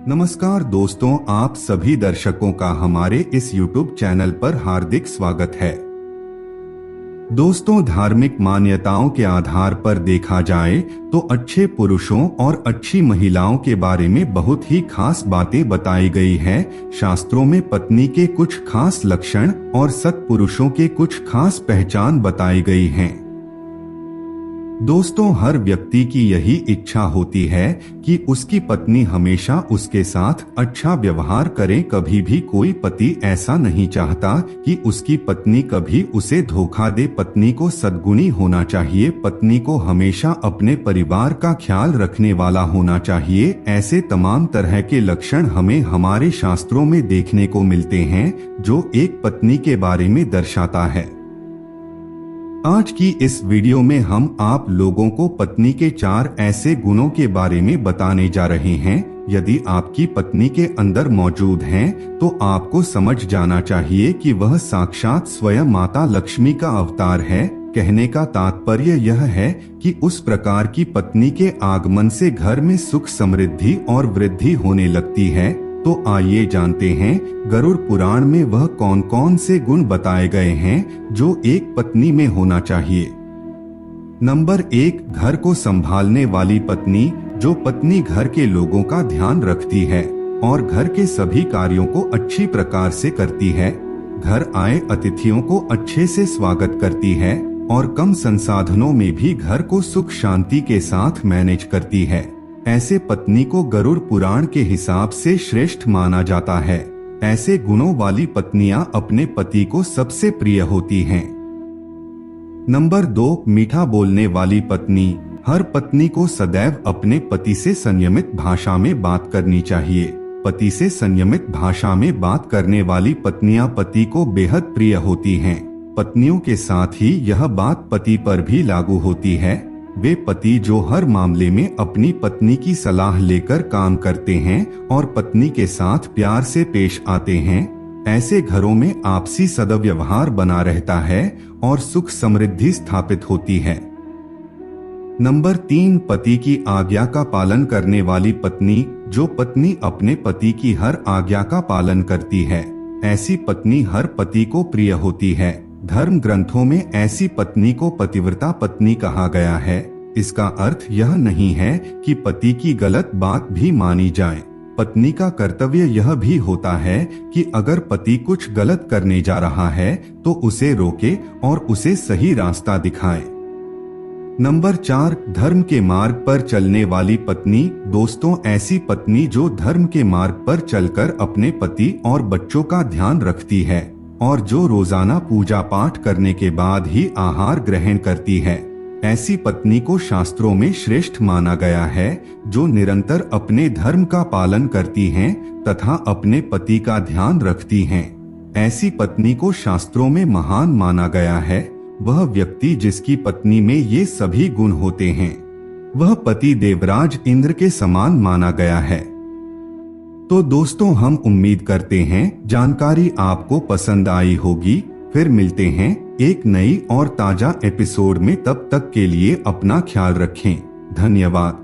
नमस्कार दोस्तों, आप सभी दर्शकों का हमारे इस YouTube चैनल पर हार्दिक स्वागत है। दोस्तों, धार्मिक मान्यताओं के आधार पर देखा जाए तो अच्छे पुरुषों और अच्छी महिलाओं के बारे में बहुत ही खास बातें बताई गई है। शास्त्रों में पत्नी के कुछ खास लक्षण और सत्पुरुषों के कुछ खास पहचान बताई गई हैं। दोस्तों, हर व्यक्ति की यही इच्छा होती है कि उसकी पत्नी हमेशा उसके साथ अच्छा व्यवहार करे। कभी भी कोई पति ऐसा नहीं चाहता कि उसकी पत्नी कभी उसे धोखा दे। पत्नी को सद्गुणी होना चाहिए, पत्नी को हमेशा अपने परिवार का ख्याल रखने वाला होना चाहिए। ऐसे तमाम तरह के लक्षण हमें हमारे शास्त्रों में देखने को मिलते हैं जो एक पत्नी के बारे में दर्शाता है। आज की इस वीडियो में हम आप लोगों को पत्नी के 4 ऐसे गुणों के बारे में बताने जा रहे हैं। यदि आपकी पत्नी के अंदर मौजूद हैं, तो आपको समझ जाना चाहिए कि वह साक्षात स्वयं माता लक्ष्मी का अवतार है। कहने का तात्पर्य यह है कि उस प्रकार की पत्नी के आगमन से घर में सुख समृद्धि और वृद्धि होने लगती है। तो आइए जानते हैं गरुड़ पुराण में वह कौन कौन से गुण बताए गए हैं जो एक पत्नी में होना चाहिए। नंबर 1, घर को संभालने वाली पत्नी। जो पत्नी घर के लोगों का ध्यान रखती है और घर के सभी कार्यों को अच्छी प्रकार से करती है, घर आए अतिथियों को अच्छे से स्वागत करती है और कम संसाधनों में भी घर को सुख शांति के साथ मैनेज करती है, ऐसे पत्नी को गरुड़ पुराण के हिसाब से श्रेष्ठ माना जाता है। ऐसे गुणों वाली पत्नियां अपने पति को सबसे प्रिय होती हैं। नंबर 2, मीठा बोलने वाली पत्नी। हर पत्नी को सदैव अपने पति से संयमित भाषा में बात करनी चाहिए। पति से संयमित भाषा में बात करने वाली पत्नियां पति को बेहद प्रिय होती हैं। पत्नियों के साथ ही यह बात पति पर भी लागू होती है। वे पति जो हर मामले में अपनी पत्नी की सलाह लेकर काम करते हैं और पत्नी के साथ प्यार से पेश आते हैं, ऐसे घरों में आपसी सद्व्यवहार बना रहता है और सुख समृद्धि स्थापित होती है। नंबर 3, पति की आज्ञा का पालन करने वाली पत्नी। जो पत्नी अपने पति की हर आज्ञा का पालन करती है, ऐसी पत्नी हर पति को प्रिय होती है। धर्म ग्रंथों में ऐसी पत्नी को पतिव्रता पत्नी कहा गया है। इसका अर्थ यह नहीं है कि पति की गलत बात भी मानी जाए। पत्नी का कर्तव्य यह भी होता है कि अगर पति कुछ गलत करने जा रहा है तो उसे रोके और उसे सही रास्ता दिखाए। नंबर 4, धर्म के मार्ग पर चलने वाली पत्नी। दोस्तों, ऐसी पत्नी जो धर्म के मार्ग पर चलकर अपने पति और बच्चों का ध्यान रखती है और जो रोजाना पूजा पाठ करने के बाद ही आहार ग्रहण करती है, ऐसी पत्नी को शास्त्रों में श्रेष्ठ माना गया है। जो निरंतर अपने धर्म का पालन करती हैं तथा अपने पति का ध्यान रखती हैं, ऐसी पत्नी को शास्त्रों में महान माना गया है। वह व्यक्ति जिसकी पत्नी में ये सभी गुण होते हैं, वह पति देवराज इंद्र के समान माना गया है। तो दोस्तों, हम उम्मीद करते हैं जानकारी आपको पसंद आई होगी। फिर मिलते हैं एक नई और ताजा एपिसोड में। तब तक के लिए अपना ख्याल रखें। धन्यवाद।